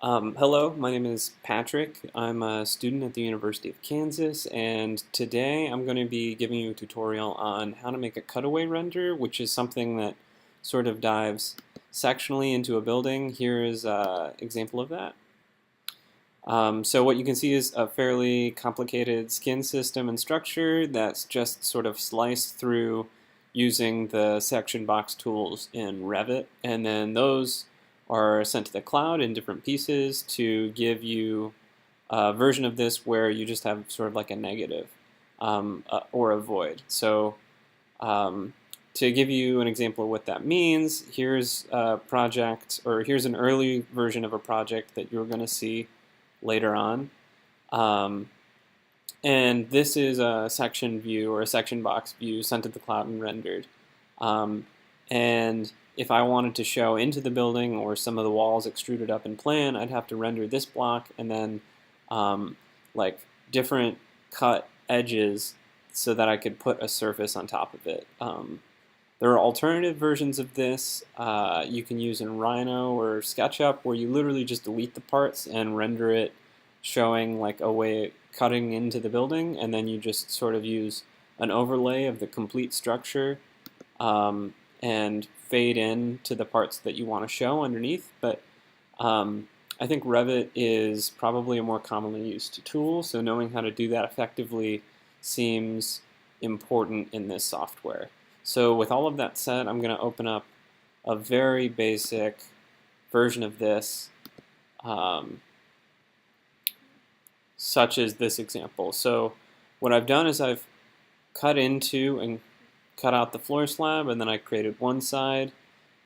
Hello, my name is Patrick. I'm a student at the University of Kansas, and today I'm going to be giving you a tutorial on how to make a cutaway render, which is something that sort of dives sectionally into a building. Here is an example of that. So what you can see is a fairly complicated skin system and structure that's just sort of sliced through using the section box tools in Revit, and then those are sent to the cloud in different pieces to give you a version of this where you just have sort of like a negative or a void. So to give you an example of what that means, here's a project, or here's an early version of a project that you're going to see later on. And this is a section view or a section box view sent to the cloud and rendered. And if I wanted to show into the building or some of the walls extruded up in plan, I'd have to render this block and then like different cut edges so that I could put a surface on top of it. There are alternative versions of this you can use in Rhino or SketchUp where you literally just delete the parts and render it showing like a way cutting into the building, and then you just sort of use an overlay of the complete structure and fade in to the parts that you want to show underneath. But I think Revit is probably a more commonly used tool, so knowing how to do that effectively seems important in this software. So with all of that said, I'm going to open up a very basic version of this, such as this example. So what I've done is I've cut into and cut out the floor slab, and then I created one side,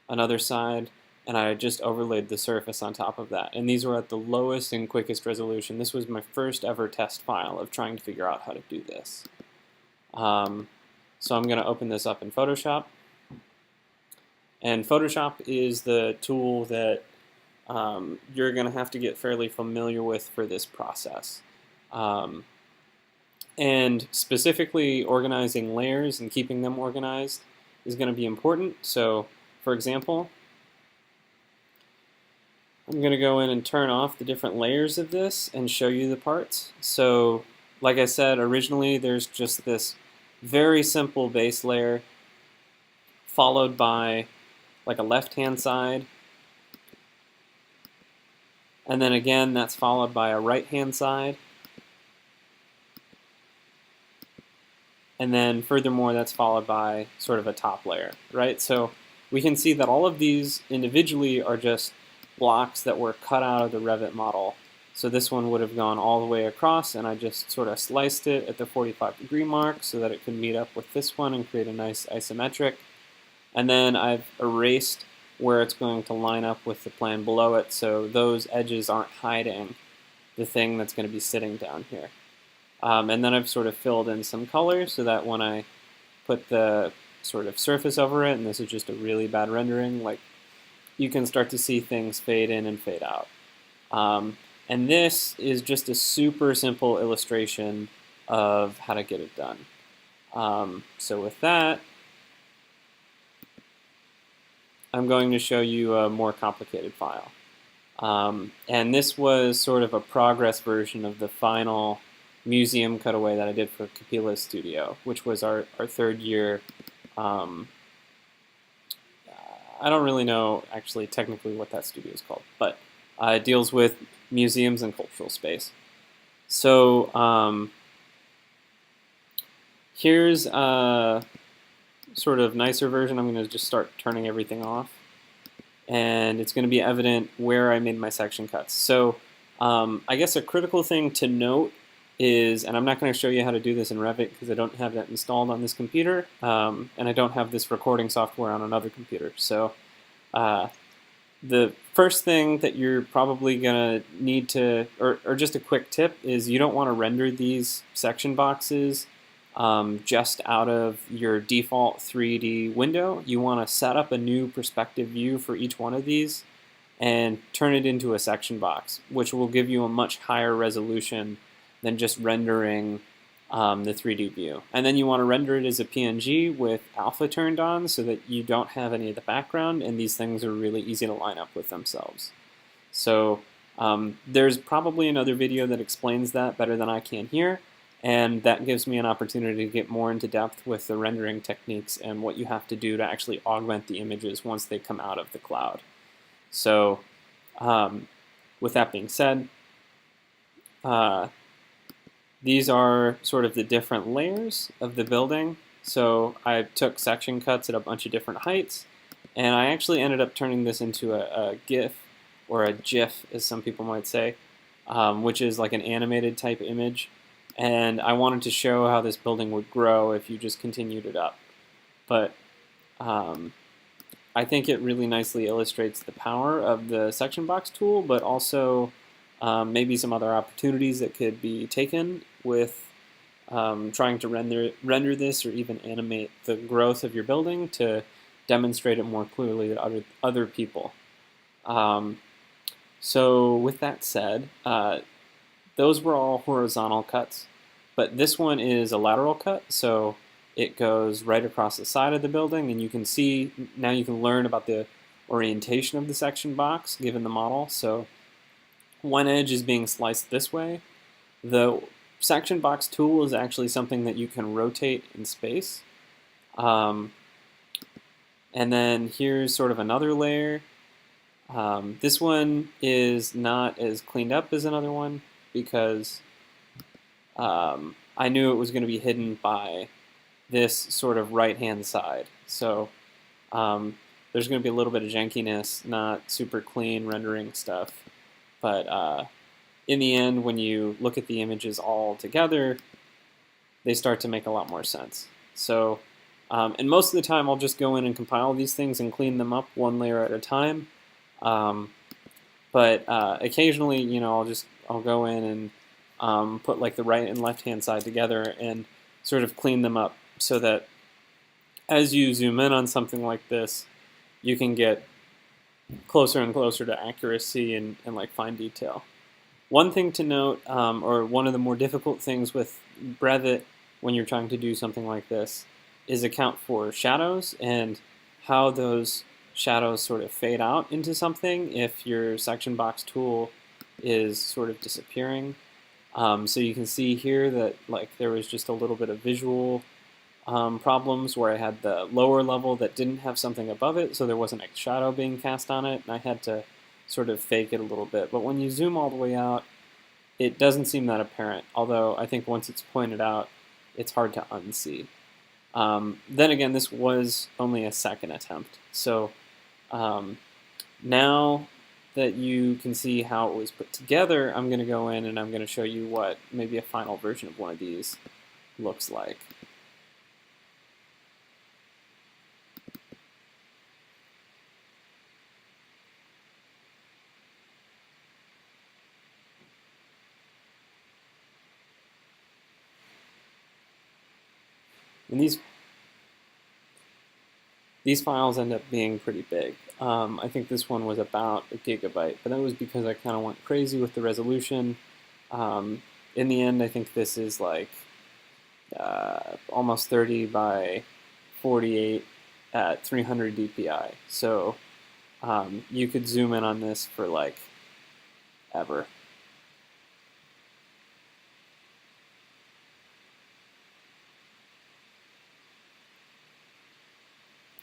another side, and I just overlaid the surface on top of that. And these were at the lowest and quickest resolution. This was my first ever test file of trying to figure out how to do this. So I'm going to open this up in Photoshop. And Photoshop is the tool that you're going to have to get fairly familiar with for this process. And specifically organizing layers and keeping them organized is going to be important. So for example, I'm going to go in and turn off the different layers of this and show you the parts. So like I said, originally there's just this very simple base layer followed by like a left-hand side, and then again that's followed by a right-hand side, and then furthermore that's followed by sort of a top layer, right? So we can see that all of these individually are just blocks that were cut out of the Revit model. So this one would have gone all the way across, and I just sort of sliced it at the 45-degree mark so that it could meet up with this one and create a nice isometric. And then I've erased where it's going to line up with the plan below it, so those edges aren't hiding the thing that's going to be sitting down here. And then I've sort of filled in some color so that when I put the sort of surface over it, and this is just a really bad rendering, like you can start to see things fade in and fade out. And this is just a super simple illustration of how to get it done. So with that, I'm going to show you a more complicated file. And this was sort of a progress version of the final museum cutaway that I did for Capilla's studio, which was our third year. I don't really know actually technically what that studio is called, but it deals with museums and cultural space. So here's a sort of nicer version. I'm going to just start turning everything off, and it's going to be evident where I made my section cuts. So I guess a critical thing to note is, and I'm not going to show you how to do this in Revit because I don't have that installed on this computer, and I don't have this recording software on another computer. So the first thing that you're probably going to need to, or just a quick tip, is you don't want to render these section boxes just out of your default 3D window. You want to set up a new perspective view for each one of these and turn it into a section box, which will give you a much higher resolution than just rendering the 3D view. And then you want to render it as a PNG with alpha turned on so that you don't have any of the background, and these things are really easy to line up with themselves. So There's probably another video that explains that better than I can here, and that gives me an opportunity to get more into depth with the rendering techniques and what you have to do to actually augment the images once they come out of the cloud. So with that being said, these are sort of the different layers of the building. So I took section cuts at a bunch of different heights, and I actually ended up turning this into a GIF, or a GIF as some people might say, which is like an animated type image. And I wanted to show how this building would grow if you just continued it up. But I think it really nicely illustrates the power of the section box tool, but also maybe some other opportunities that could be taken with trying to render this or even animate the growth of your building to demonstrate it more clearly to other people. So with that said, those were all horizontal cuts, but this one is a lateral cut, so it goes right across the side of the building, and you can see, now you can learn about the orientation of the section box given the model. So one edge is being sliced this way. The section box tool is actually something that you can rotate in space. And then here's sort of another layer. This one is not as cleaned up as another one because I knew it was going to be hidden by this sort of right-hand side. So there's going to be a little bit of jankiness, not super clean rendering stuff. But in the end, when you look at the images all together, they start to make a lot more sense. So, and most of the time I'll just go in and compile these things and clean them up one layer at a time. But occasionally, you know, I'll go in and put like the right and left hand side together and sort of clean them up so that as you zoom in on something like this, you can get closer and closer to accuracy and like fine detail. One thing to note, or one of the more difficult things with Brevet when you're trying to do something like this, is account for shadows and how those shadows sort of fade out into something if your section box tool is sort of disappearing. So you can see here that like there was just a little bit of visual problems where I had the lower level that didn't have something above it, so there wasn't a shadow being cast on it, and I had to sort of fake it a little bit. But when you zoom all the way out, it doesn't seem that apparent, although I think once it's pointed out, it's hard to unsee. Then again, this was only a second attempt, so now that you can see how it was put together, I'm going to go in and I'm going to show you what maybe a final version of one of these looks like. And these files end up being pretty big. I think this one was about 1 gigabyte, but that was because I kind of went crazy with the resolution. In the end, I think this is like almost 30 by 48 at 300 dpi. So you could zoom in on this for like ever.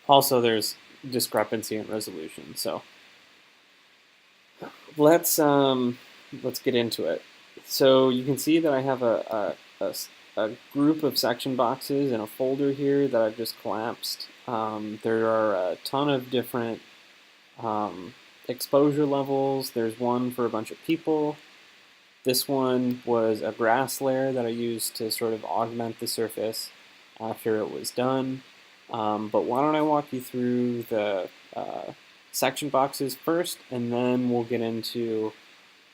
Also, there's discrepancy in resolution. So let's get into it. So you can see that I have a group of section boxes in a folder here that I've just collapsed. There are a ton of different exposure levels. There's one for a bunch of people. This one was a grass layer that I used to sort of augment the surface after it was done. But why don't I walk you through the section boxes first, and then we'll get into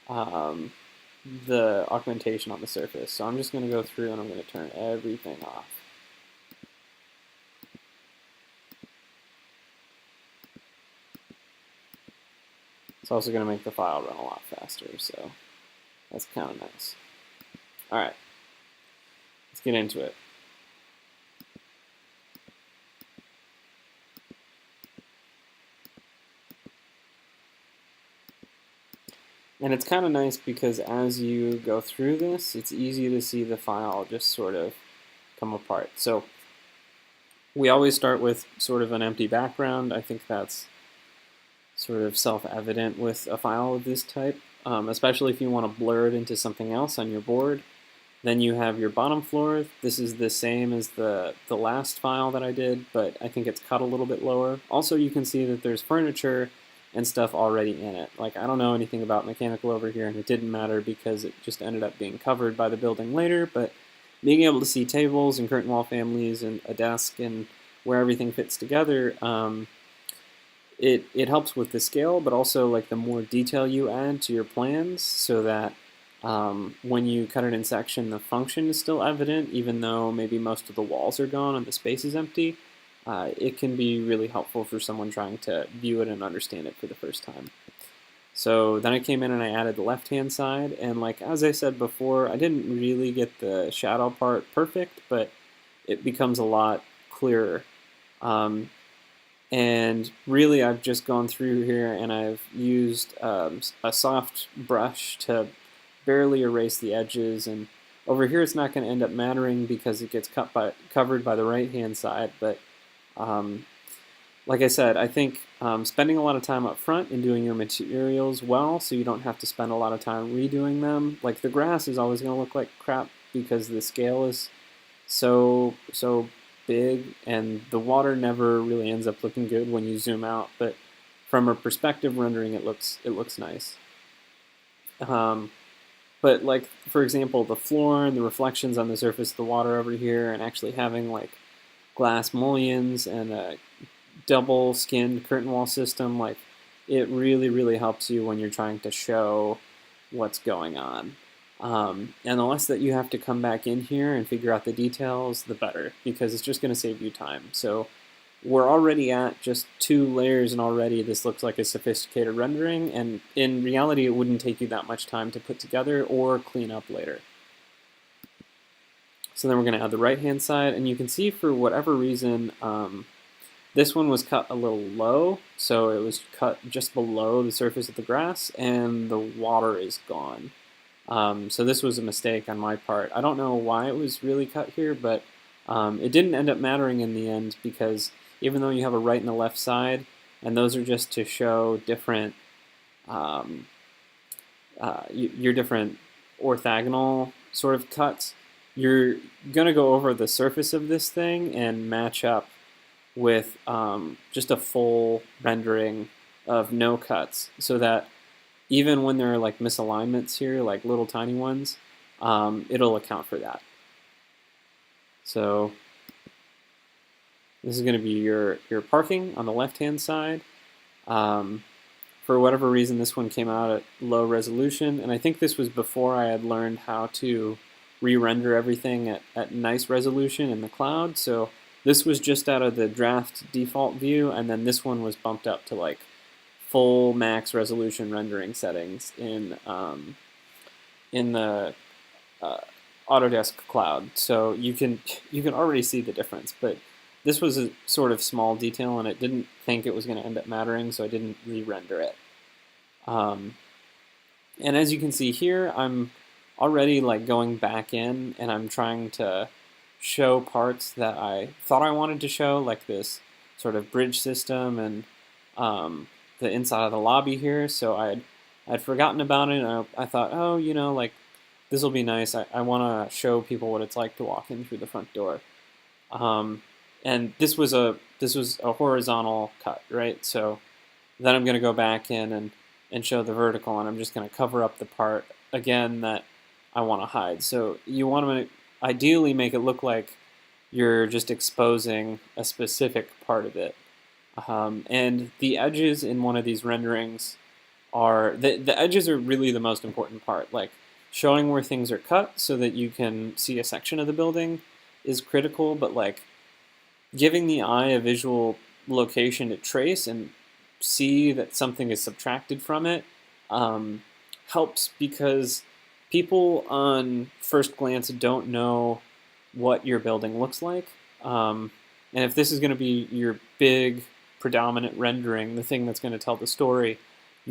the augmentation on the surface. So I'm just going to go through and I'm going to turn everything off. It's also going to make the file run a lot faster, so that's kind of nice. Alright, let's get into it. And it's kind of nice because as you go through this, it's easy to see the file just sort of come apart. So we always start with sort of an empty background. I think that's sort of self-evident with a file of this type, especially if you want to blur it into something else on your board. Then you have your bottom floor. This is the same as the last file that I did, but I think it's cut a little bit lower. Also, you can see that there's furniture and stuff already in it. Like, I don't know anything about mechanical over here, and it didn't matter because it just ended up being covered by the building later, but being able to see tables and curtain wall families and a desk and where everything fits together, it helps with the scale, but also like the more detail you add to your plans so that when you cut it in section, the function is still evident, even though maybe most of the walls are gone and the space is empty. It can be really helpful for someone trying to view it and understand it for the first time. So then I came in and I added the left-hand side, and like as I said before, I didn't really get the shadow part perfect, but it becomes a lot clearer. And really, I've just gone through here and I've used a soft brush to barely erase the edges. And over here, it's not going to end up mattering because it gets covered by the right-hand side. But like I said, I think spending a lot of time up front and doing your materials well so you don't have to spend a lot of time redoing them. Like the grass is always going to look like crap because the scale is so big, and the water never really ends up looking good when you zoom out, but from a perspective rendering it looks nice. But like for example, the floor and the reflections on the surface of the water over here, and actually having like glass mullions and a double skinned curtain wall system, like it really helps you when you're trying to show what's going on. And the less that you have to come back in here and figure out the details, the better, because it's just going to save you time. So we're already at just 2 layers, and already this looks like a sophisticated rendering, and in reality it wouldn't take you that much time to put together or clean up later. So then we're going to add the right hand side, and you can see for whatever reason this one was cut a little low, so it was cut just below the surface of the grass, and the water is gone. So this was a mistake on my part. I don't know why it was really cut here, but it didn't end up mattering in the end, because even though you have a right and a left side, and those are just to show different your different orthogonal sort of cuts, you're going to go over the surface of this thing and match up with just a full rendering of no cuts, so that even when there are like misalignments here, like little tiny ones, it'll account for that. So this is going to be your parking on the left-hand side. For whatever reason, this one came out at low resolution, and I think this was before I had learned how to re-render everything at nice resolution in the cloud. So this was just out of the draft default view, and then this one was bumped up to like full max resolution rendering settings in the Autodesk Cloud. So you can already see the difference, but this was a sort of small detail, and it didn't think it was going to end up mattering, so I didn't re-render it. And as you can see here, I'm already like going back in, and I'm trying to show parts that I thought I wanted to show, like this sort of bridge system and the inside of the lobby here. So I'd forgotten about it, and I thought, oh, you know, like this will be nice. I want to show people what it's like to walk in through the front door. And this was a horizontal cut, right? So then I'm going to go back in and show the vertical, and I'm just going to cover up the part again that I want to hide. So you want to ideally make it look like you're just exposing a specific part of it. And the edges in one of these renderings are, the edges are really the most important part. Like showing where things are cut so that you can see a section of the building is critical, but like giving the eye a visual location to trace and see that something is subtracted from it helps, because people on first glance don't know what your building looks like. And if this is going to be your big predominant rendering, the thing that's going to tell the story,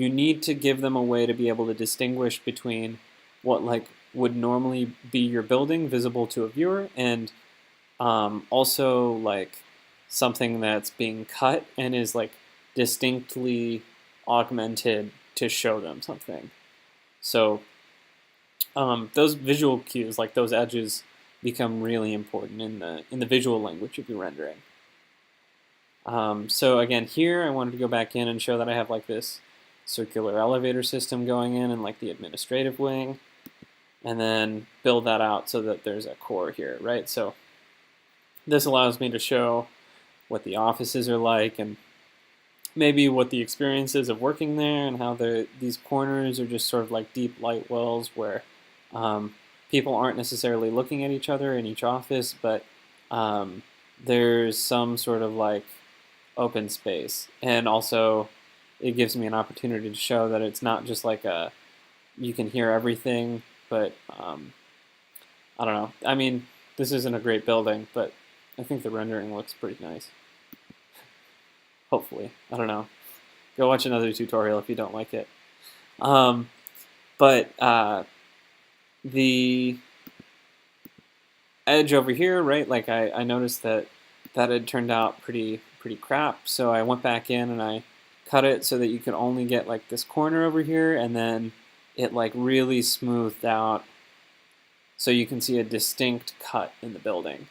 you need to give them a way to be able to distinguish between what like would normally be your building visible to a viewer and also like something that's being cut and is like distinctly augmented to show them something. So those visual cues, like those edges, become really important in the visual language of your rendering. So again, here I wanted to go back in and show that I have like this circular elevator system going in and like the administrative wing, and then build that out so that there's a core here, right? So this allows me to show what the offices are like and maybe what the experience is of working there and how these corners are just sort of like deep light wells where people aren't necessarily looking at each other in each office, but there's some sort of like open space. And also it gives me an opportunity to show that it's not just like you can hear everything, but I don't know. I mean, this isn't a great building, but I think the rendering looks pretty nice. Hopefully. I don't know. Go watch another tutorial if you don't like it. But the edge over here, right, like I noticed that had turned out pretty crap, so I went back in and I cut it so that you could only get like this corner over here, and then it like really smoothed out so you can see a distinct cut in the building.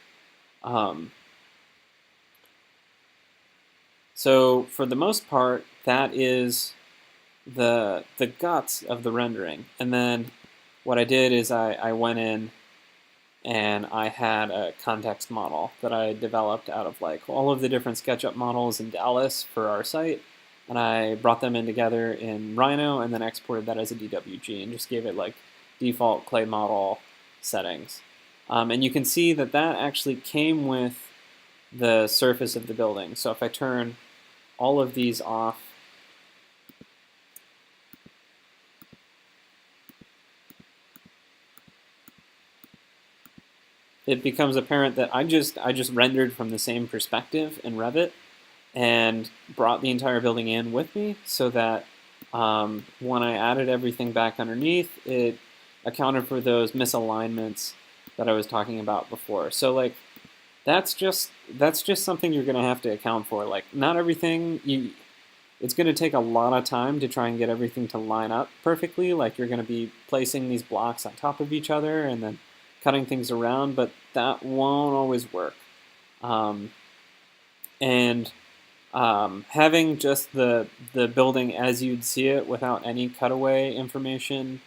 So for the most part, that is the guts of the rendering. And then what I did is I went in and I had a context model that I developed out of like all of the different SketchUp models in Dallas for our site, and I brought them in together in Rhino and then exported that as a DWG and just gave it like default clay model settings. And you can see that that actually came with the surface of the building. So if I turn all of these off, it becomes apparent that I just rendered from the same perspective in Revit and brought the entire building in with me, so that when I added everything back underneath, it accounted for those misalignments that I was talking about before. So like that's just something you're going to have to account for. Like not everything it's going to take a lot of time to try and get everything to line up perfectly. Like you're going to be placing these blocks on top of each other and then cutting things around, but that won't always work. Having just the building as you'd see it without any cutaway information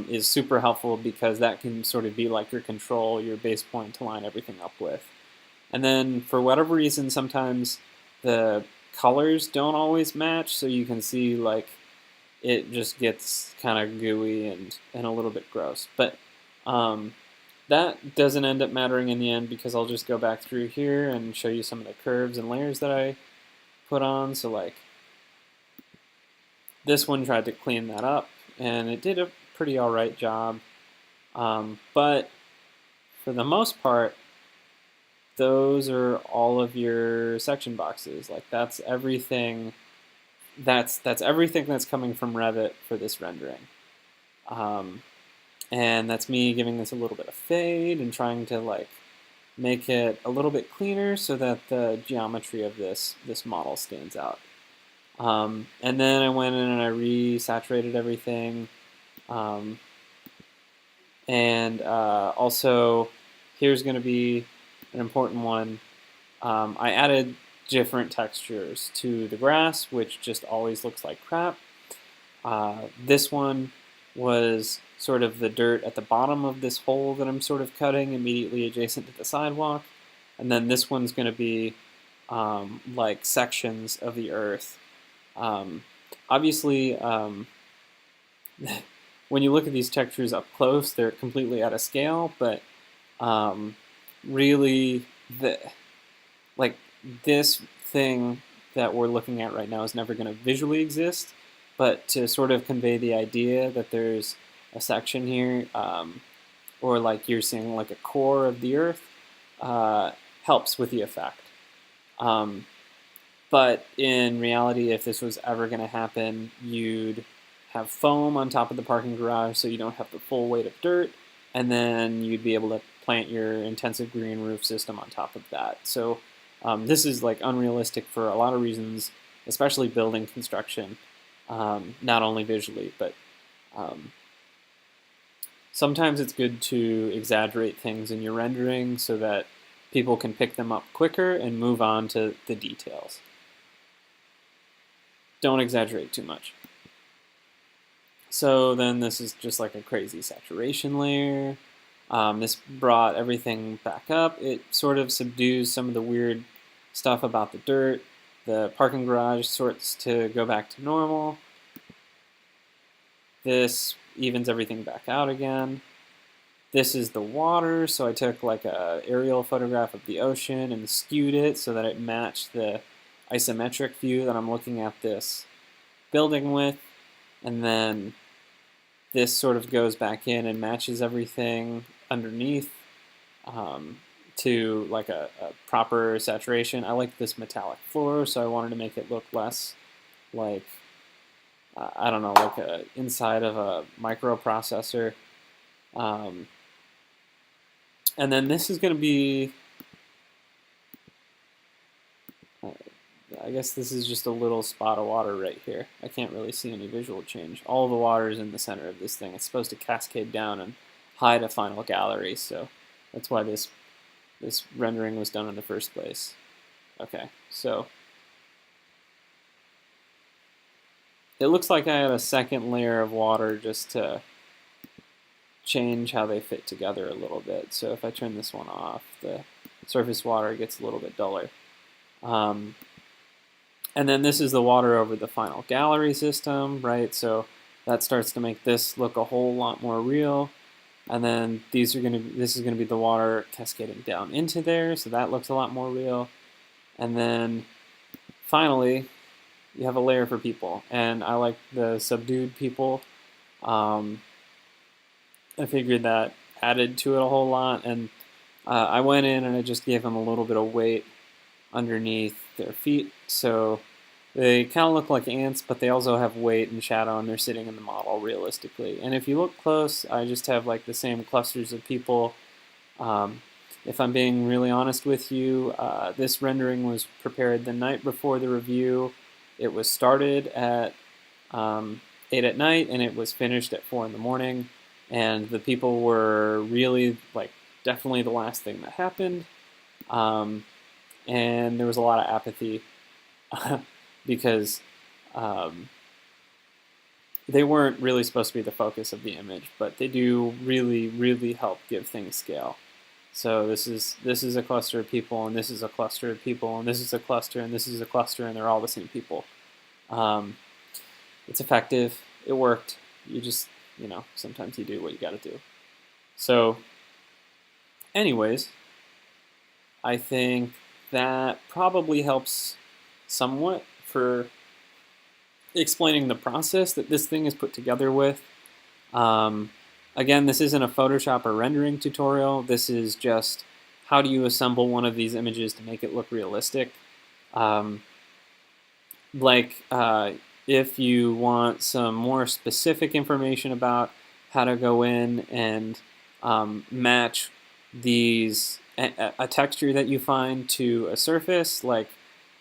is super helpful, because that can sort of be like your control, your base point to line everything up with. And then for whatever reason, sometimes the colors don't always match, so you can see like it just gets kind of gooey and a little bit gross. But that doesn't end up mattering in the end, because I'll just go back through here and show you some of the curves and layers that I put on. So like this one tried to clean that up, and it did a pretty alright job. But for the most part, those are all of your section boxes. Like that's everything. That's everything that's coming from Revit for this rendering. And that's me giving this a little bit of fade and trying to like make it a little bit cleaner so that the geometry of this model stands out. And then I went in and I resaturated everything. Also, here's going to be an important one. I added different textures to the grass, which just always looks like crap. This one was sort of the dirt at the bottom of this hole that I'm sort of cutting immediately adjacent to the sidewalk. And then this one's going to be like sections of the earth. Obviously, when you look at these textures up close, they're completely out of scale, but really, this thing that we're looking at right now is never going to visually exist, but to sort of convey the idea that there's a section here, or like you're seeing like a core of the earth, helps with the effect. But in reality, if this was ever going to happen, you'd have foam on top of the parking garage so you don't have the full weight of dirt, and then you'd be able to plant your intensive green roof system on top of that. So this is like unrealistic for a lot of reasons, especially building construction, not only visually, but sometimes it's good to exaggerate things in your rendering so that people can pick them up quicker and move on to the details. Don't exaggerate too much. So then this is just like a crazy saturation layer. This brought everything back up. It sort of subdues some of the weird stuff about the dirt. The parking garage sorts to go back to normal. This evens everything back out again. This is the water, so I took like a aerial photograph of the ocean and skewed it so that it matched the isometric view that I'm looking at this building with. And then this sort of goes back in and matches everything underneath to like a proper saturation. I like this metallic floor, so I wanted to make it look less like, I don't know, like a inside of a microprocessor. And then this is going to be, I guess this is just a little spot of water right here. I can't really see any visual change. All the water is in the center of this thing. It's supposed to cascade down and hide a final gallery, so that's why this rendering was done in the first place. Okay, so it looks like I had a second layer of water just to change how they fit together a little bit. So if I turn this one off, the surface water gets a little bit duller. And then this is the water over the final gallery system, right? So that starts to make this look a whole lot more real. And then this is going to be the water cascading down into there, so that looks a lot more real. And then finally, you have a layer for people, and I like the subdued people. I figured that added to it a whole lot, and I went in and I just gave them a little bit of weight underneath their feet, so they kind of look like ants, but they also have weight and shadow, and they're sitting in the model realistically. And if you look close, I just have like the same clusters of people. If I'm being really honest with you, this rendering was prepared the night before the review. It was started at 8 at night, and it was finished at 4 in the morning. And the people were really, like, definitely the last thing that happened. And there was a lot of apathy because they weren't really supposed to be the focus of the image, but they do really, really help give things scale. So this is a cluster of people, and this is a cluster of people, and this is a cluster, and this is a cluster, and they're all the same people. It's effective. It worked. You just, sometimes you do what you got to do. So anyways, I think that probably helps somewhat for explaining the process that this thing is put together with. Again, this isn't a Photoshop or rendering tutorial. This is just how do you assemble one of these images to make it look realistic. If you want some more specific information about how to go in and match a texture that you find to a surface, like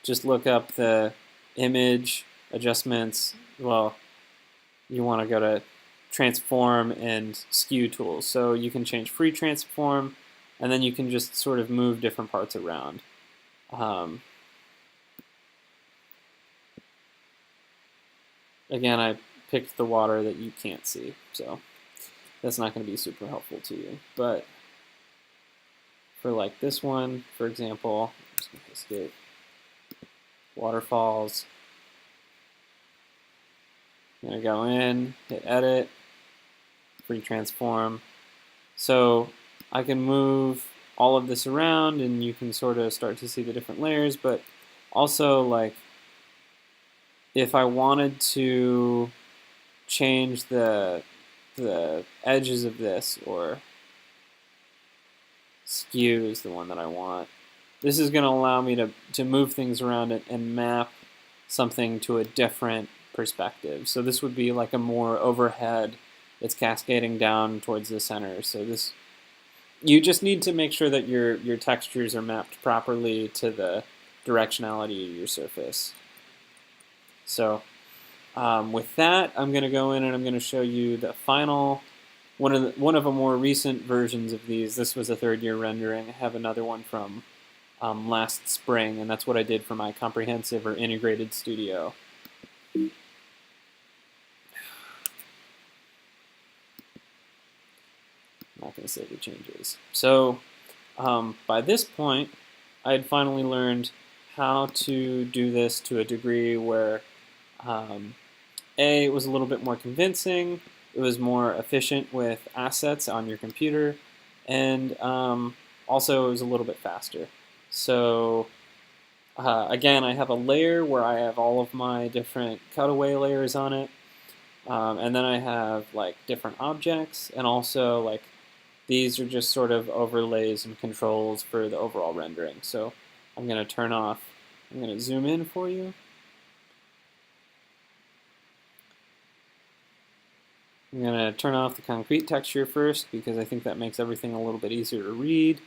just look up the image adjustments. Well, you want to go to transform and skew tools. So you can change free transform, and then you can just sort of move different parts around. Again, I picked the water that you can't see, so that's not going to be super helpful to you. But for like this one, for example, I'm just going to escape waterfalls. I'm going to go in, hit edit, free transform. So I can move all of this around, and you can sort of start to see the different layers, but also like if I wanted to change the edges of this, or skew is the one that I want. this is going to allow me to move things around and map something to a different perspective. So this would be like a more overhead. It's cascading down towards the center. So this, you just need to make sure that your textures are mapped properly to the directionality of your surface. So with that, I'm going to go in and I'm going to show you the final, one of a more recent versions of these. This was a third-year rendering. I have another one from last spring, and that's what I did for my comprehensive or integrated studio. I'm not going to save the changes. So by this point, I had finally learned how to do this to a degree where it was a little bit more convincing, it was more efficient with assets on your computer, and also it was a little bit faster. So again, I have a layer where I have all of my different cutaway layers on it, and then I have like different objects, and also like these are just sort of overlays and controls for the overall rendering. So I'm going to turn off, I'm going to zoom in for you. I'm going to turn off the concrete texture first because I think that makes everything a little bit easier to read.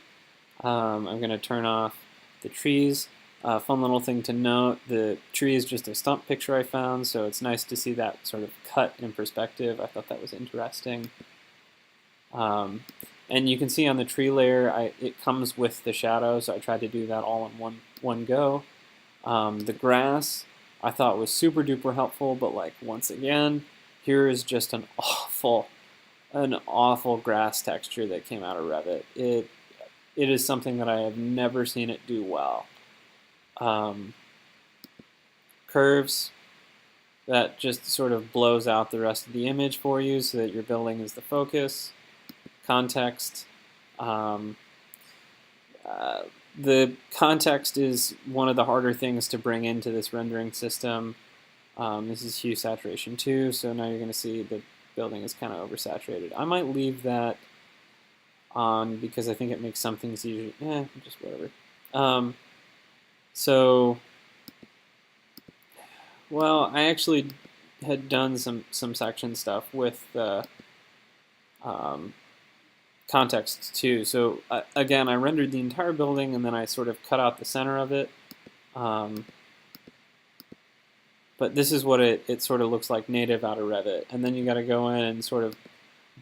I'm going to turn off the trees. Fun little thing to note, the tree is just a stump picture I found, so it's nice to see that sort of cut in perspective. I thought that was interesting. And you can see on the tree layer, it comes with the shadow, so I tried to do that all in one go. The grass I thought was super duper helpful, but like once again, here is just an awful grass texture that came out of Revit. It is something that I have never seen it do well. Curves, that just sort of blows out the rest of the image for you so that your building is the focus. Context. The context is one of the harder things to bring into this rendering system. This is hue saturation 2, so now you're going to see the building is kind of oversaturated. I might leave that on because I think it makes some things easier. Just whatever. So, well, I actually had done some section stuff with the context too. So again, I rendered the entire building and then I sort of cut out the center of it. But this is what it sort of looks like native out of Revit. And then you got to go in and sort of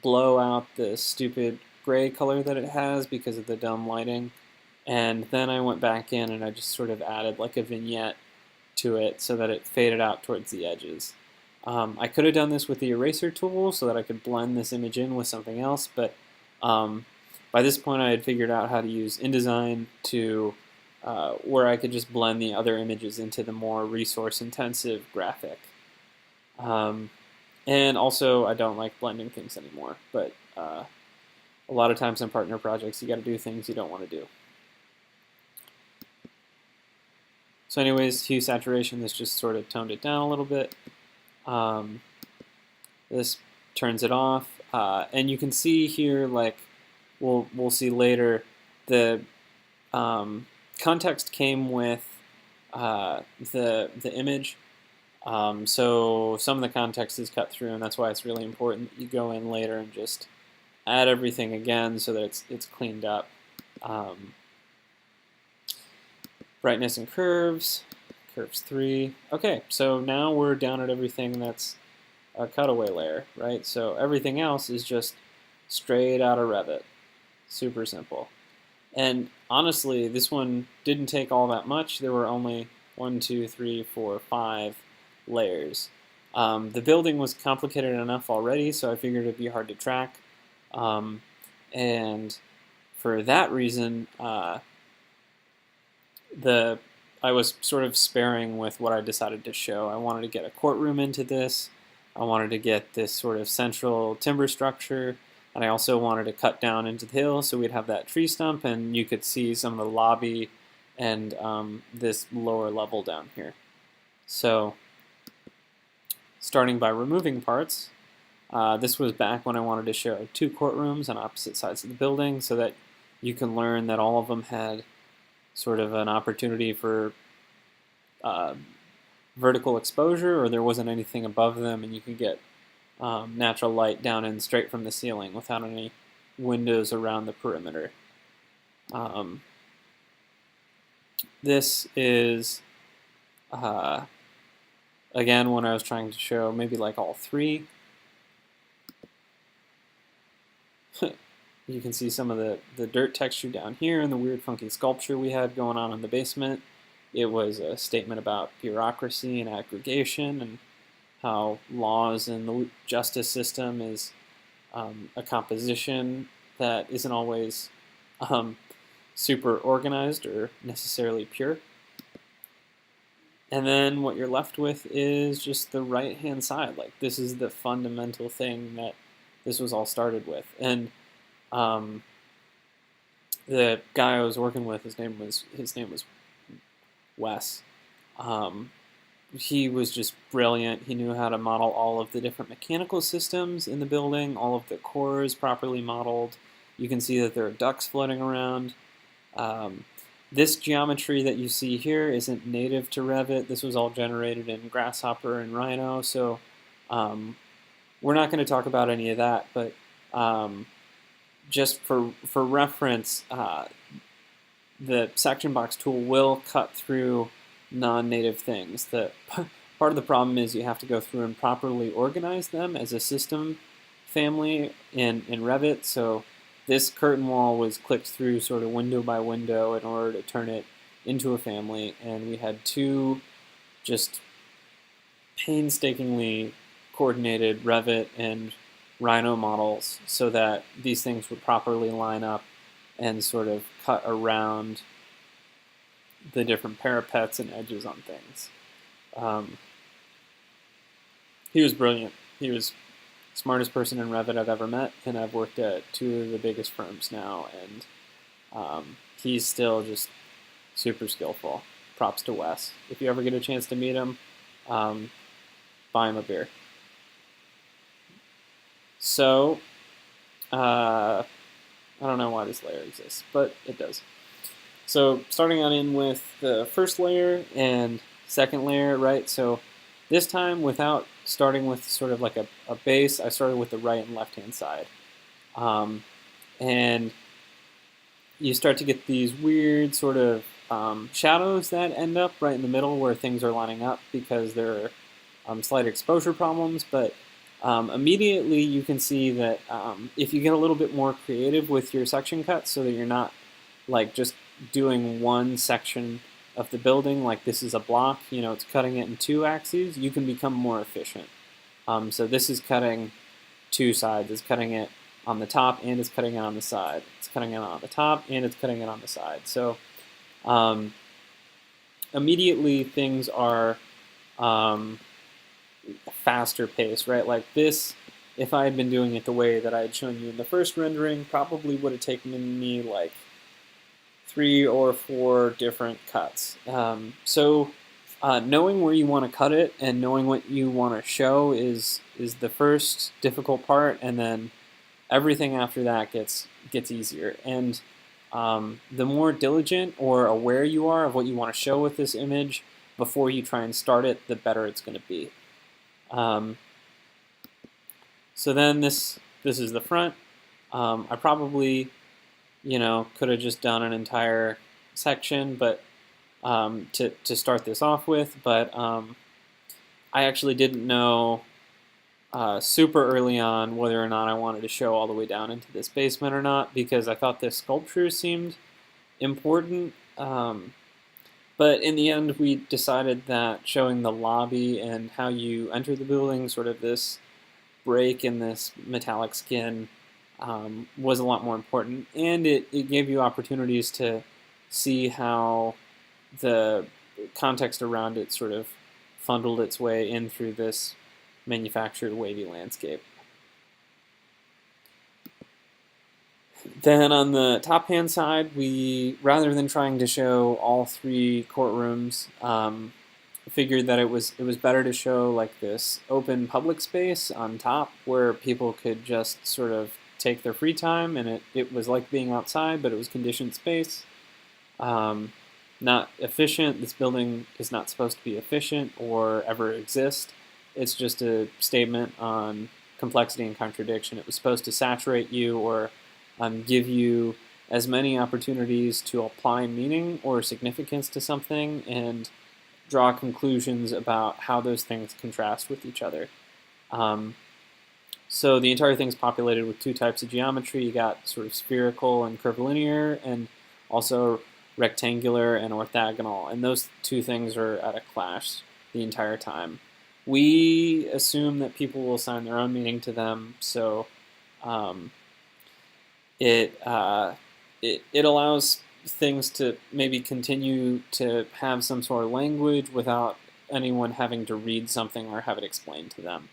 blow out the stupid gray color that it has because of the dumb lighting. And then I went back in and I just sort of added like a vignette to it so that it faded out towards the edges. I could have done this with the eraser tool so that I could blend this image in with something else, but by this point I had figured out how to use InDesign to where I could just blend the other images into the more resource-intensive graphic. And also, I don't like blending things anymore, but a lot of times in partner projects, you got to do things you don't want to do. So anyways, hue saturation, this just sort of toned it down a little bit. This turns it off, and you can see here, like we'll see later, the context came with the image, so some of the context is cut through, and that's why it's really important that you go in later and just add everything again so that it's cleaned up. Brightness and curves 3. Okay, so now we're down at everything that's a cutaway layer, right? So everything else is just straight out of Revit. Super simple. And honestly, this one didn't take all that much. There were only 1, 2, 3, 4, 5 layers. The building was complicated enough already, so I figured it'd be hard to track. And for that reason, I was sort of sparing with what I decided to show. I wanted to get a courtroom into this. I wanted to get this sort of central timber structure. And I also wanted to cut down into the hill so we'd have that tree stump and you could see some of the lobby and this lower level down here. So starting by removing parts, this was back when I wanted to show 2 courtrooms on opposite sides of the building so that you can learn that all of them had sort of an opportunity for uh, vertical exposure, or there wasn't anything above them, and you could get natural light down in straight from the ceiling without any windows around the perimeter. This is, again, when I was trying to show maybe like all three. You can see some of the dirt texture down here and the weird funky sculpture we had going on in the basement. It was a statement about bureaucracy and aggregation and how laws in the justice system is a composition that isn't always super organized or necessarily pure. And then what you're left with is just the right-hand side. Like, this is the fundamental thing that this was all started with. And the guy I was working with, his name was Wes. He was just brilliant. He knew how to model all of the different mechanical systems in the building, all of the cores properly modeled. You can see that there are ducts floating around. This geometry that you see here isn't native to Revit. This was all generated in Grasshopper and Rhino, so we're not going to talk about any of that, but just for reference, the section box tool will cut through non-native things. Part of the problem is you have to go through and properly organize them as a system family in Revit. So this curtain wall was clicked through sort of window by window in order to turn it into a family, and we had two just painstakingly coordinated Revit and Rhino models so that these things would properly line up and sort of cut around the different parapets and edges on things. He was brilliant. He was the smartest person in Revit I've ever met, and I've worked at two of the biggest firms now, and he's still just super skillful. Props to Wes. If you ever get a chance to meet him, buy him a beer. So, I don't know why this layer exists, but it does. So starting on in with the first layer and second layer, right? So this time, without starting with sort of like a base, I started with the right and left-hand side. And you start to get these weird sort of shadows that end up right in the middle where things are lining up because there are slight exposure problems, but immediately you can see that if you get a little bit more creative with your section cuts so that you're not like just doing one section of the building, like this is a block, you know, it's cutting it in two axes, you can become more efficient. So this is cutting two sides. It's cutting it on the top and it's cutting it on the side. It's cutting it on the top and it's cutting it on the side. So immediately things are faster pace, right? Like this, if I had been doing it the way that I had shown you in the first rendering, probably would have taken me like 3 or 4 different cuts. Knowing where you want to cut it and knowing what you want to show is the first difficult part, and then everything after that gets easier. And the more diligent or aware you are of what you want to show with this image before you try and start it, the better it's going to be. So then this is the front. I probably, you know, could have just done an entire section, but to start this off with. But I actually didn't know super early on whether or not I wanted to show all the way down into this basement or not, because I thought this sculpture seemed important. But in the end, we decided that showing the lobby and how you enter the building, sort of this break in this metallic skin, was a lot more important. And it gave you opportunities to see how the context around it sort of funneled its way in through this manufactured wavy landscape. Then on the top-hand side, we, rather than trying to show all 3 courtrooms, figured that it was better to show like this open public space on top where people could just sort of take their free time, and it was like being outside, but it was conditioned space. not efficient. This building is not supposed to be efficient or ever exist. It's just a statement on complexity and contradiction. It was supposed to saturate you or give you as many opportunities to apply meaning or significance to something and draw conclusions about how those things contrast with each other. So the entire thing's populated with two types of geometry. You got sort of spherical and curvilinear, and also rectangular and orthogonal. And those two things are at a clash the entire time. We assume that people will assign their own meaning to them, so it allows things to maybe continue to have some sort of language without anyone having to read something or have it explained to them.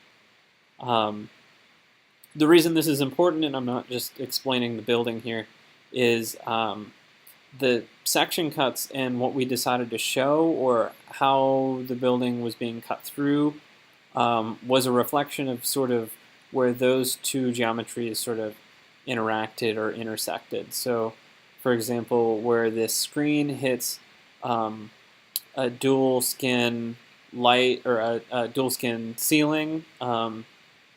The reason this is important, and I'm not just explaining the building here, is the section cuts and what we decided to show or how the building was being cut through was a reflection of sort of where those two geometries sort of interacted or intersected. So, for example, where this screen hits a dual skin light or a dual skin ceiling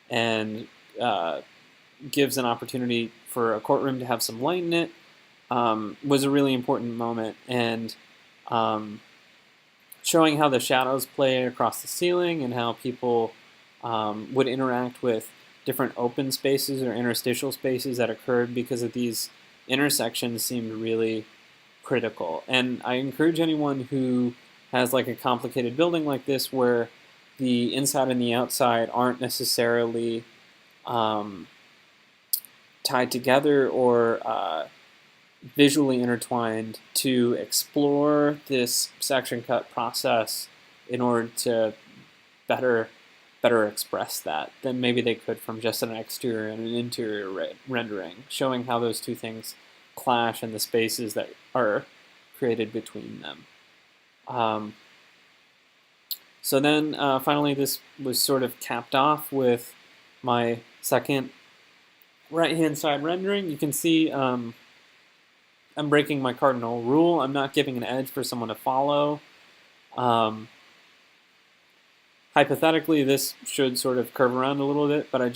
and gives an opportunity for a courtroom to have some light in it, was a really important moment. And showing how the shadows play across the ceiling and how people would interact with different open spaces or interstitial spaces that occurred because of these intersections seemed really critical. And I encourage anyone who has like a complicated building like this where the inside and the outside aren't necessarily tied together or visually intertwined to explore this section cut process in order to better express that than maybe they could from just an exterior and an interior rendering, showing how those two things clash in the spaces that are created between them. So then finally this was sort of capped off with my second right-hand side rendering. You can see I'm breaking my cardinal rule. I'm not giving an edge for someone to follow. Hypothetically, this should sort of curve around a little bit, but I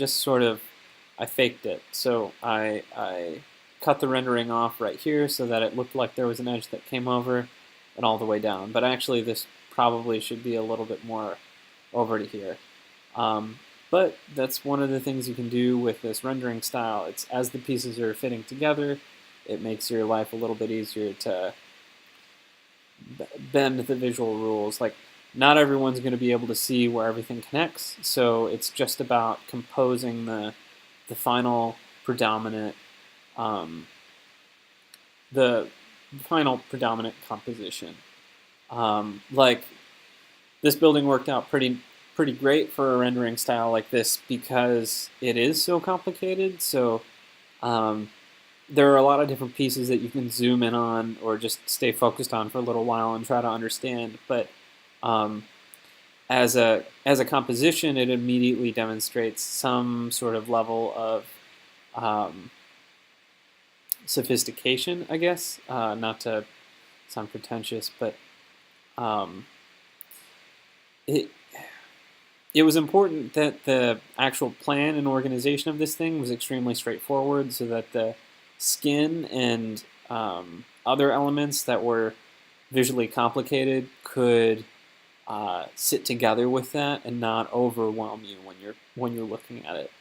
faked it. So I cut the rendering off right here so that it looked like there was an edge that came over and all the way down. But actually, this probably should be a little bit more over to here. But that's one of the things you can do with this rendering style. It's as the pieces are fitting together, it makes your life a little bit easier to bend the visual rules. Like, not everyone's going to be able to see where everything connects, so it's just about composing the final predominant the final predominant composition. Like, this building worked out pretty great for a rendering style like this because it is so complicated. So there are a lot of different pieces that you can zoom in on or just stay focused on for a little while and try to understand. But as a composition, it immediately demonstrates some sort of level of sophistication, I guess. Not to sound pretentious, but it was important that the actual plan and organization of this thing was extremely straightforward, so that the skin and other elements that were visually complicated could sit together with that and not overwhelm you when you're looking at it.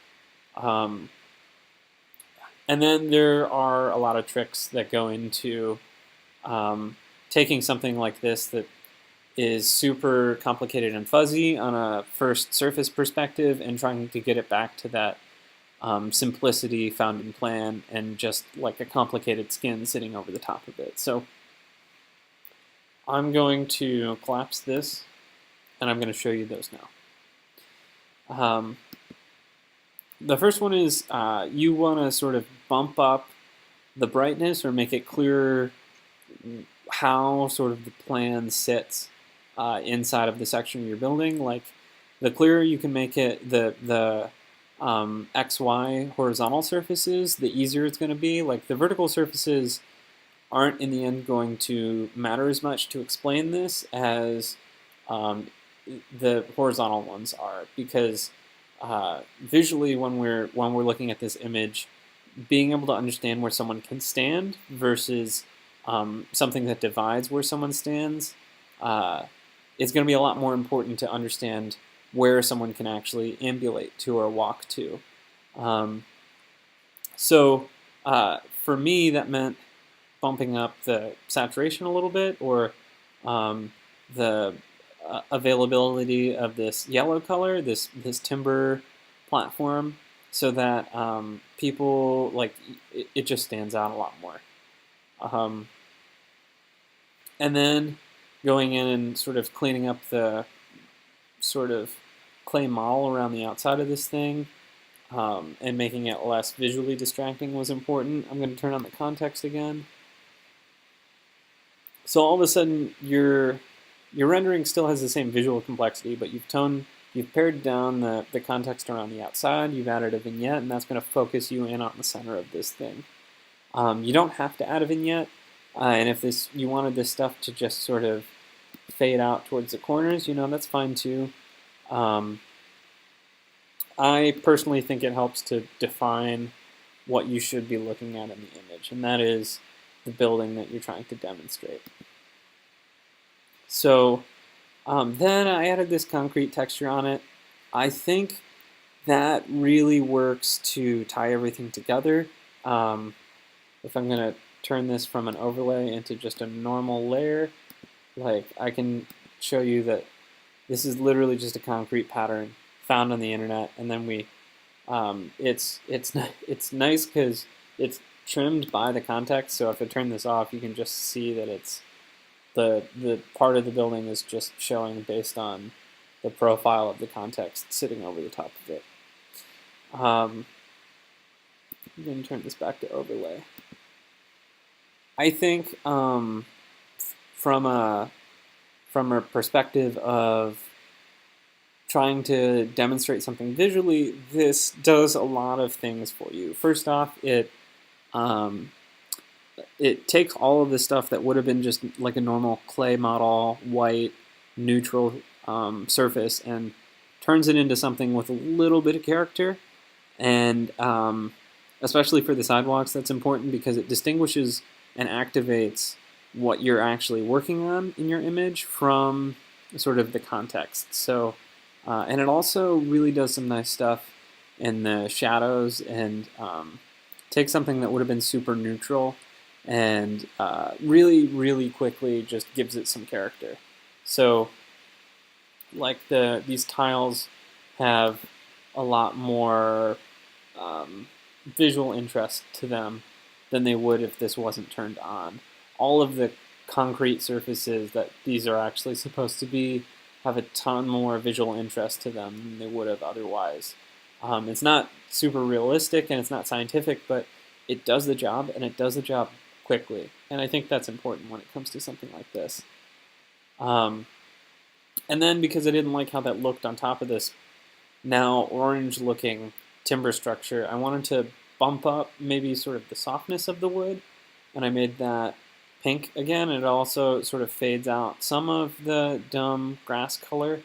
And then there are a lot of tricks that go into taking something like this that is super complicated and fuzzy on a first surface perspective and trying to get it back to that simplicity found in plan and just like a complicated skin sitting over the top of it. So I'm going to collapse this and I'm going to show you those now. The first one is you want to sort of bump up the brightness or make it clearer how sort of the plan sits inside of the section of your building. Like, the clearer you can make it, the XY horizontal surfaces, the easier it's going to be. Like, the vertical surfaces aren't in the end going to matter as much to explain this as the horizontal ones are, because visually, when we're looking at this image, being able to understand where someone can stand versus something that divides where someone stands is going to be a lot more important to understand where someone can actually ambulate to or walk to. So for me, that meant bumping up the saturation a little bit, or the availability of this yellow color, this timber platform, so that people, like, it just stands out a lot more. And then going in and sort of cleaning up the sort of clay model around the outside of this thing, and making it less visually distracting was important. I'm going to turn on the context again. So all of a sudden, your rendering still has the same visual complexity, but you've pared down the context around the outside. You've added a vignette, and that's going to focus you in on the center of this thing. You don't have to add a vignette, and if you wanted this stuff to just sort of fade out towards the corners, that's fine too. I personally think it helps to define what you should be looking at in the image, and that is the building that you're trying to demonstrate. So then I added this concrete texture on it. I think that really works to tie everything together. If I'm going to turn this from an overlay into just a normal layer, like, I can show you that this is literally just a concrete pattern found on the internet, and then it's nice because it's trimmed by the context. So if I turn this off, you can just see that it's the part of the building is just showing based on the profile of the context sitting over the top of it. I'm going to turn this back to overlay. I think from a perspective of trying to demonstrate something visually, this does a lot of things for you. First off, it takes all of the stuff that would have been just like a normal clay model, white, neutral surface, and turns it into something with a little bit of character. And especially for the sidewalks, that's important because it distinguishes and activates what you're actually working on in your image from sort of the context. So, and it also really does some nice stuff in the shadows, and takes something that would have been super neutral and really, really quickly just gives it some character. So, like, these tiles have a lot more visual interest to them than they would if this wasn't turned on. All of the concrete surfaces that these are actually supposed to be have a ton more visual interest to them than they would have otherwise. It's not super realistic and it's not scientific, but it does the job, and it does the job quickly. And I think that's important when it comes to something like this. And then, because I didn't like how that looked on top of this now orange-looking timber structure, I wanted to bump up maybe sort of the softness of the wood, and I made that pink again, and it also sort of fades out some of the dumb grass color.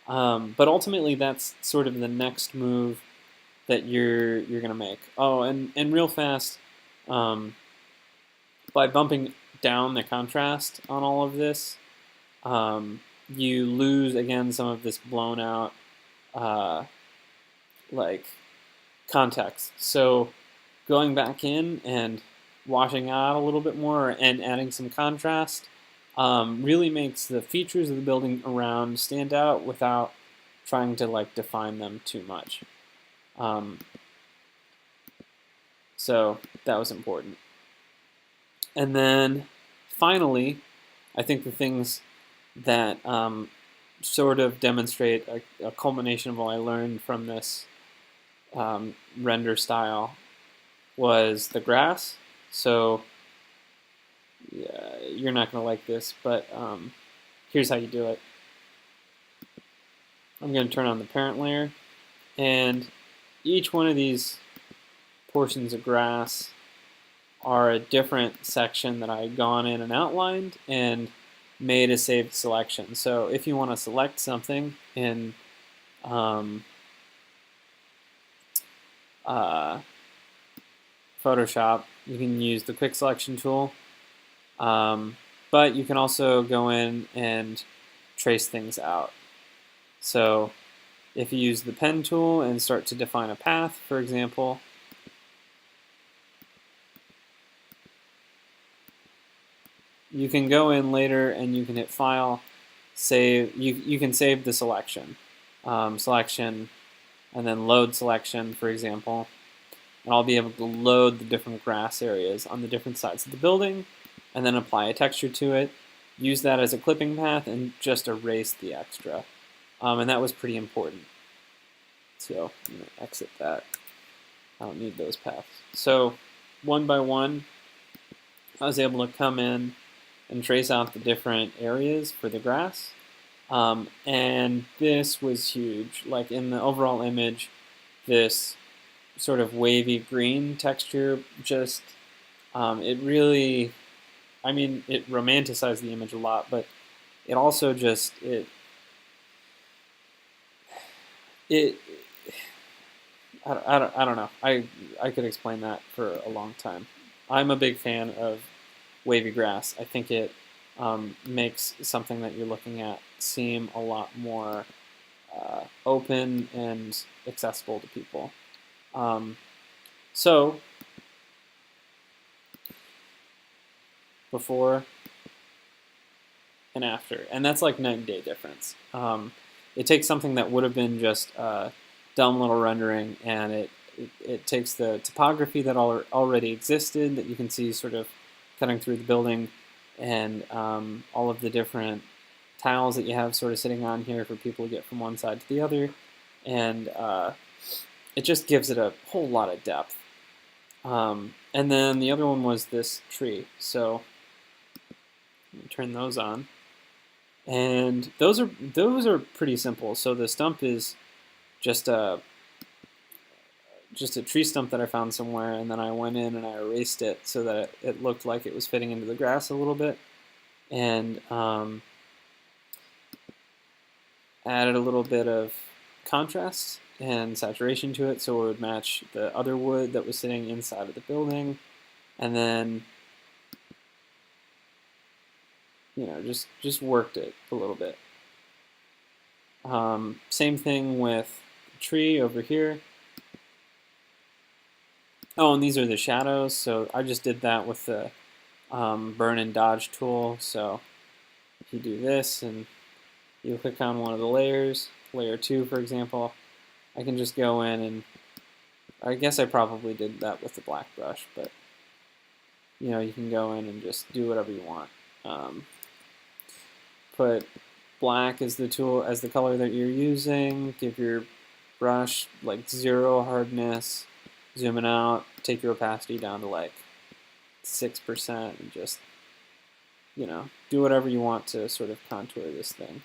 But ultimately, that's sort of the next move that you're gonna make. Oh, and real fast, by bumping down the contrast on all of this, you lose again some of this blown out like context. So going back in and washing out a little bit more and adding some contrast really makes the features of the building around stand out without trying to, like, define them too much. So that was important. And then finally, I think the things that sort of demonstrate a culmination of what I learned from this render style was the grass. So yeah, you're not going to like this, but here's how you do it. I'm going to turn on the parent layer, and each one of these portions of grass are a different section that I had gone in and outlined and made a saved selection. So if you want to select something in Photoshop, you can use the quick selection tool, but you can also go in and trace things out. So if you use the pen tool and start to define a path, for example, you can go in later and you can hit File, Save. You can save the selection, selection, and then load selection, for example. And I'll be able to load the different grass areas on the different sides of the building, and then apply a texture to it, use that as a clipping path, and just erase the extra. And that was pretty important. So I'm going to exit that. I don't need those paths. So one by one, I was able to come in and trace out the different areas for the grass. And this was huge. Like in the overall image, this sort of wavy green texture just, it really, I mean, it romanticized the image a lot, but it also just, I don't know. I could explain that for a long time. I'm a big fan of wavy grass. I think it makes something that you're looking at seem a lot more open and accessible to people. So before and after, and that's like night and day difference. It takes something that would have been just a dumb little rendering, and it takes the topography that already existed that you can see sort of cutting through the building, and all of the different tiles that you have sort of sitting on here for people to get from one side to the other, and it just gives it a whole lot of depth. And then the other one was this tree. So let me turn those on, and those are pretty simple. So the stump is just a tree stump that I found somewhere, and then I went in and I erased it so that it looked like it was fitting into the grass a little bit, and added a little bit of contrast and saturation to it so it would match the other wood that was sitting inside of the building, and then just worked it a little bit. Same thing with the tree over here. Oh, and these are the shadows, so I just did that with the burn and dodge tool. So if you do this and you click on one of the layers, layer 2 for example, I can just go in, and I guess I probably did that with the black brush, but you can go in and just do whatever you want. Put black as the tool, as the color that you're using, give your brush like 0 hardness, zoom it out, take your opacity down to like 6%, and just do whatever you want to sort of contour this thing.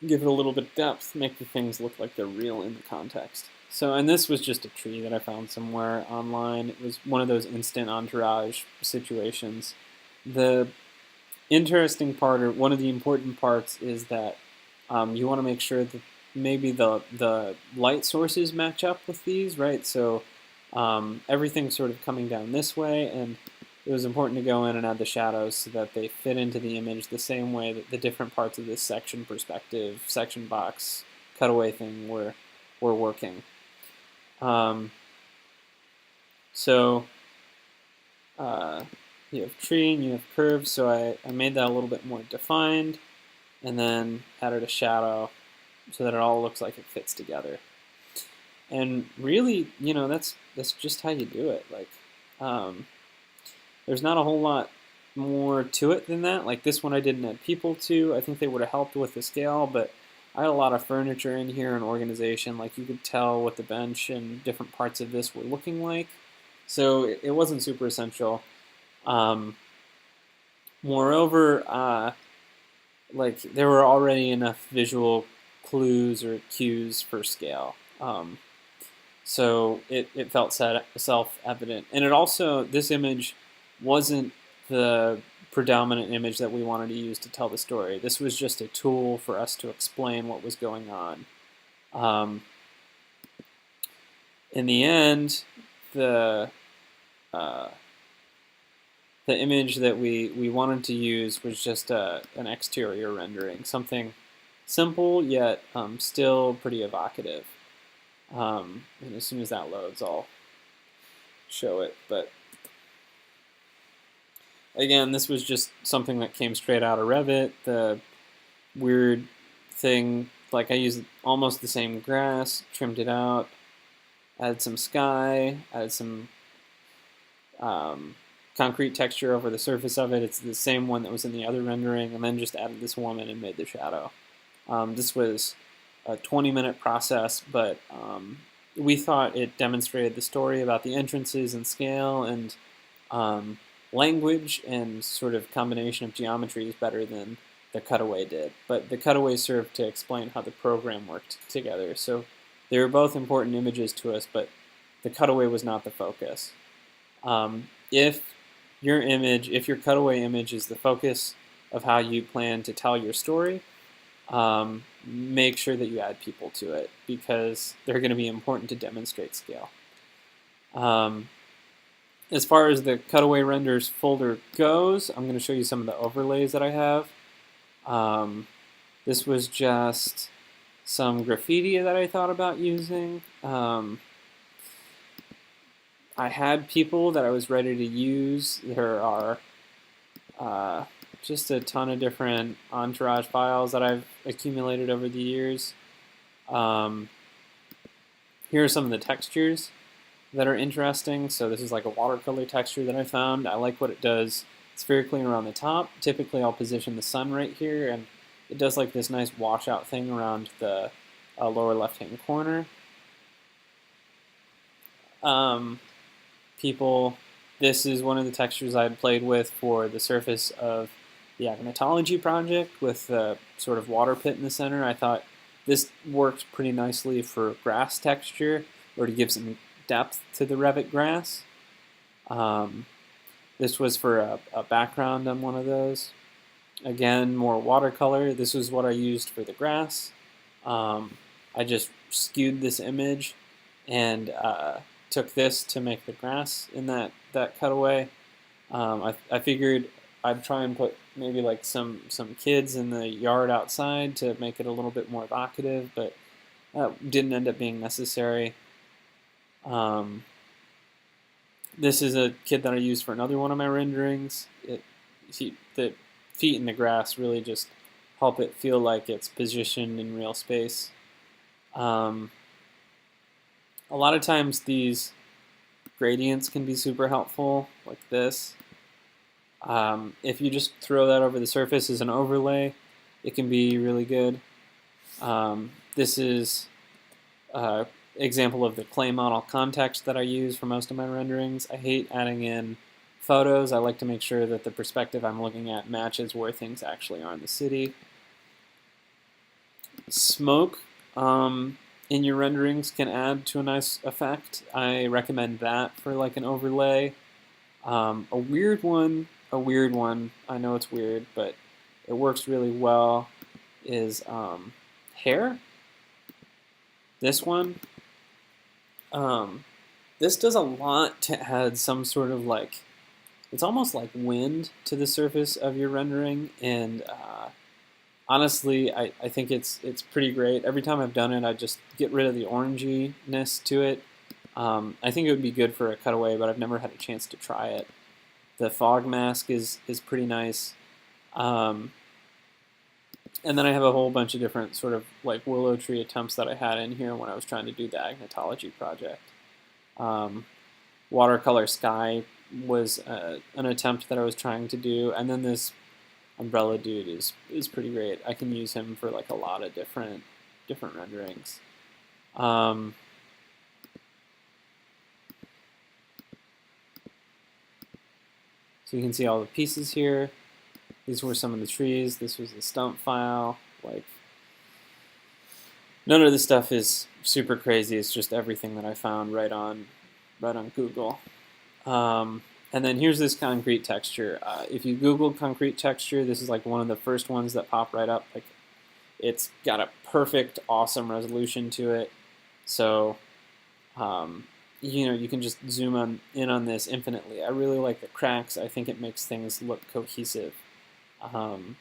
Give it a little bit of depth, make the things look like they're real in the context. So, and this was just a tree that I found somewhere online. It was one of those instant entourage situations. The interesting part, or one of the important parts, is that you want to make sure that maybe the light sources match up with these, right? So everything's sort of coming down this way, and it was important to go in and add the shadows so that they fit into the image the same way that the different parts of this section perspective, section box, cutaway thing were working. So you have tree and you have curves, so I made that a little bit more defined, and then added a shadow so that it all looks like it fits together. And really, that's just how you do it. Like, there's not a whole lot more to it than that. Like this one I didn't add people to. I think they would have helped with the scale, but I had a lot of furniture in here and organization. Like you could tell what the bench and different parts of this were looking like. So it wasn't super essential. Moreover, like there were already enough visual clues or cues for scale. So it felt self-evident. And it also, this image wasn't the predominant image that we wanted to use to tell the story. This was just a tool for us to explain what was going on. In the end, the image that we wanted to use was just an exterior rendering, something simple yet still pretty evocative. And as soon as that loads, I'll show it. But again, this was just something that came straight out of Revit. The weird thing, like I used almost the same grass, trimmed it out, added some sky, added some concrete texture over the surface of it. It's the same one that was in the other rendering, and then just added this woman and made the shadow. This was a 20-minute process, but we thought it demonstrated the story about the entrances and scale and language and sort of combination of geometries better than the Cutaway did. But the Cutaway served to explain how the program worked together. So they were both important images to us, but the Cutaway was not the focus. If your Cutaway image is the focus of how you plan to tell your story, make sure that you add people to it because they're going to be important to demonstrate scale. As far as the Cutaway renders folder goes, I'm going to show you some of the overlays that I have. This was just some graffiti that I thought about using. I had people that I was ready to use. There are just a ton of different entourage files that I've accumulated over the years. Here are some of the textures that are interesting. So this is like a watercolor texture that I found. I like what it does. It's very clean around the top. Typically I'll position the sun right here, and it does like this nice washout thing around the lower left-hand corner. This is one of the textures I had played with for the surface of the agnotology project with the sort of water pit in the center. I thought this worked pretty nicely for grass texture, or to give some depth to the Revit grass. This was for a background on one of those. Again, more watercolor. This was what I used for the grass. I just skewed this image and took this to make the grass in that Cutaway. I figured I'd try and put maybe like some kids in the yard outside to make it a little bit more evocative, but that didn't end up being necessary. This is a kid that I used for another one of my renderings. The feet in the grass really just help it feel like it's positioned in real space. A lot of times these gradients can be super helpful, like this. If you just throw that over the surface as an overlay, it can be really good. This is an example of the clay model context that I use for most of my renderings. I hate adding in photos. I like to make sure that the perspective I'm looking at matches where things actually are in the city. Smoke in your renderings can add to a nice effect. I recommend that for like an overlay. A weird one, I know it's weird, but it works really well, is hair. This one. This does a lot to add some sort of like, it's almost like wind to the surface of your rendering, and honestly, I think it's pretty great. Every time I've done it, I just get rid of the oranginess to it. I think it would be good for a Cutaway, but I've never had a chance to try it. The fog mask is pretty nice. And then I have a whole bunch of different sort of like willow tree attempts that I had in here when I was trying to do the agnotology project. Watercolor sky was an attempt that I was trying to do, and then this umbrella dude is pretty great. I can use him for like a lot of different renderings. So you can see all the pieces here. These were some of the trees. This was the stump file. Like, None of this stuff is super crazy. It's just everything that I found right on Google. And then here's this concrete texture. If you Google concrete texture, this is like one of the first ones that pop right up. Like, it's got a perfect, awesome resolution to it. So, you can just zoom in on this infinitely. I really like the cracks. I think it makes things look cohesive. And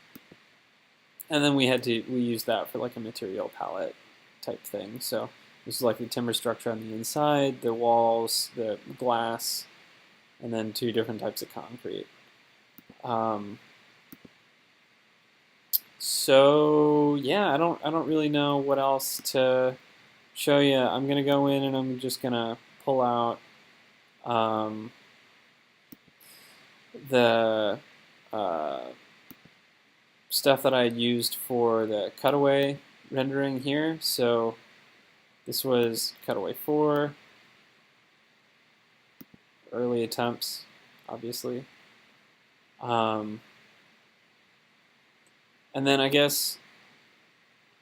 then we used that for like a material palette type thing. So this is like the timber structure on the inside, the walls, the glass, and then 2 different types of concrete. So yeah, I don't really know what else to show you. I'm gonna go in and I'm just gonna pull out the stuff that I had used for the Cutaway rendering here. So this was Cutaway 4, early attempts, obviously. And then I guess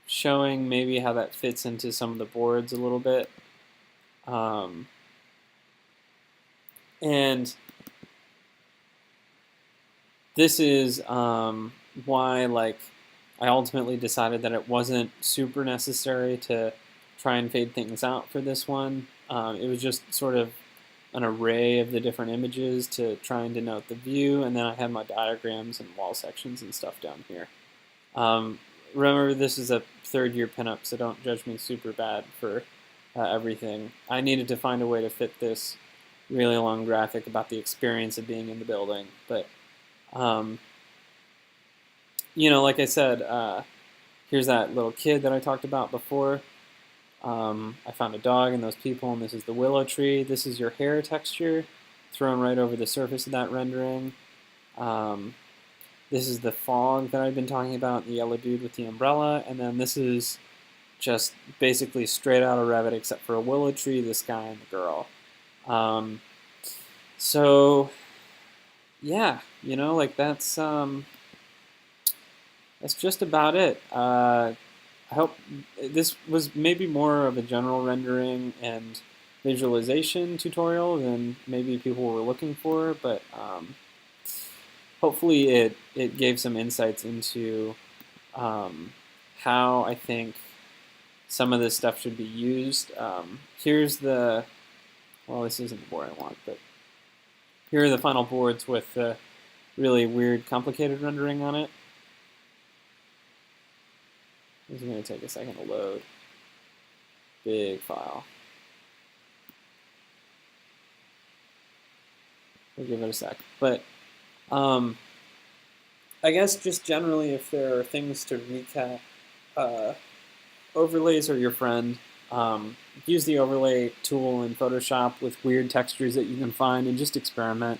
showing maybe how that fits into some of the boards a little bit. And this is why, like, I ultimately decided that it wasn't super necessary to try and fade things out for this one. It was just sort of an array of the different images to try and denote the view, and then I had my diagrams and wall sections and stuff down here. Remember, this is a 3rd-year pinup, so don't judge me super bad for everything. I needed to find a way to fit this really long graphic about the experience of being in the building, but like I said, here's that little kid that I talked about before. I found a dog and those people, and this is the willow tree. This is your hair texture thrown right over the surface of that rendering. This is the fog that I've been talking about, the yellow dude with the umbrella, and then this is just basically straight out of Revit except for a willow tree, this guy, and the girl. So yeah, like that's just about it. I hope this was maybe more of a general rendering and visualization tutorial than maybe people were looking for, but hopefully it gave some insights into how I think some of this stuff should be used. Here's the, well, this isn't the board I want, but here are the final boards with the really weird, complicated rendering on it. This is going to take a second to load. Big file. We'll give it a sec. But I guess just generally, if there are things to recap, overlays are your friend. Use the overlay tool in Photoshop with weird textures that you can find and just experiment.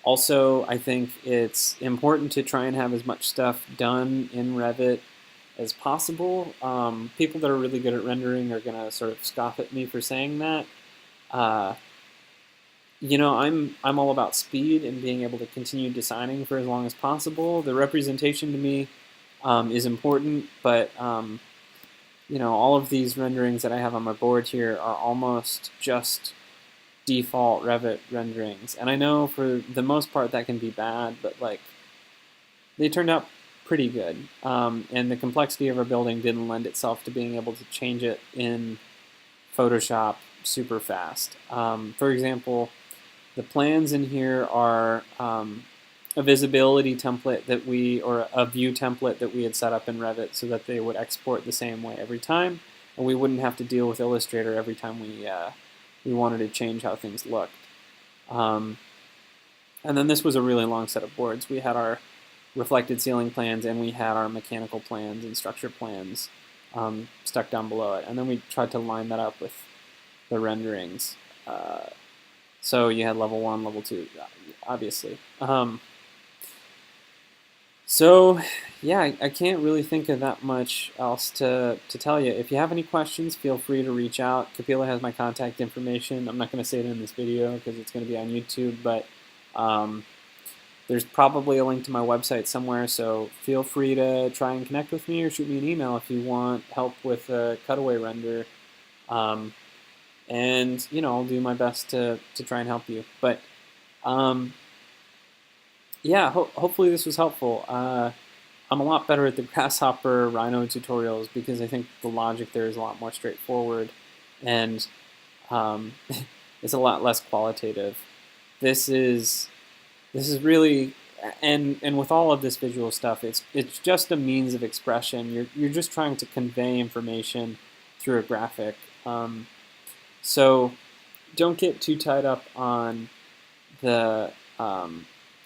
Also, I think it's important to try and have as much stuff done in Revit as possible. People that are really good at rendering are going to sort of scoff at me for saying that. I'm all about speed and being able to continue designing for as long as possible. The representation to me is important, but all of these renderings that I have on my board here are almost just default Revit renderings. And I know for the most part that can be bad, but like they turned out pretty good. And the complexity of our building didn't lend itself to being able to change it in Photoshop super fast. For example, the plans in here are a visibility template that or a view template that we had set up in Revit so that they would export the same way every time, and we wouldn't have to deal with Illustrator every time we wanted to change how things looked. And then this was a really long set of boards. We had our reflected ceiling plans and we had our mechanical plans and structure plans stuck down below it. And then we tried to line that up with the renderings. So you had level 1, level 2, obviously. So yeah, I can't really think of that much else to tell you. If you have any questions, feel free to reach out. Kapila has my contact information. I'm not going to say it in this video because it's going to be on YouTube, but There's probably a link to my website somewhere, so feel free to try and connect with me or shoot me an email if you want help with a cutaway render. And I'll do my best to try and help you. But yeah, hopefully this was helpful. I'm a lot better at the Grasshopper Rhino tutorials because I think the logic there is a lot more straightforward, and it's a lot less qualitative. This is really, and with all of this visual stuff, it's just a means of expression. You're just trying to convey information through a graphic. So don't get too tied up on the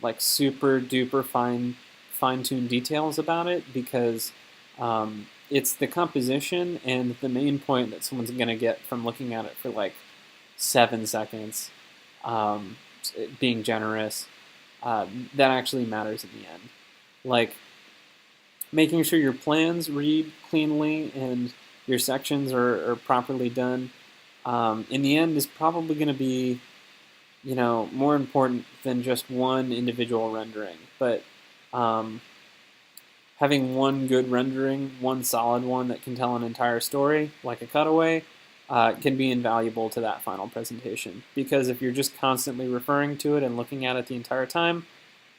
like super duper fine-tuned details about it, because it's the composition and the main point that someone's going to get from looking at it for like 7 seconds, being generous, that actually matters in the end. Like making sure your plans read cleanly and your sections are properly done, in the end is probably going to be more important than just one individual rendering. But having one good rendering, one solid one that can tell an entire story, like a Cutaway, can be invaluable to that final presentation. Because if you're just constantly referring to it and looking at it the entire time,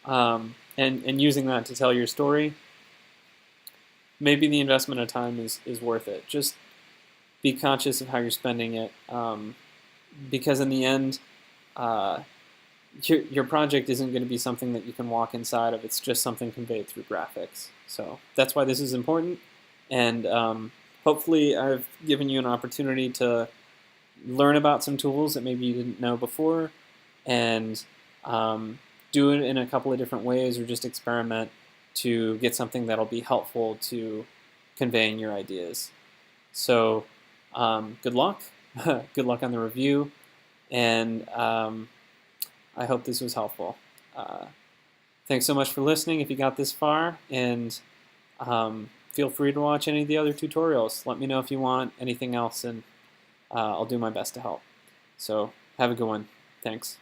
and using that to tell your story, maybe the investment of time is worth it. Just be conscious of how you're spending it, because in the end, your project isn't going to be something that you can walk inside of. It's just something conveyed through graphics. So that's why this is important, and hopefully I've given you an opportunity to learn about some tools that maybe you didn't know before, and do it in a couple of different ways, or just experiment to get something that'll be helpful to conveying your ideas. So good luck. Good luck on the review, and I hope this was helpful. Thanks so much for listening if you got this far, and feel free to watch any of the other tutorials. Let me know if you want anything else, and I'll do my best to help. So have a good one. Thanks.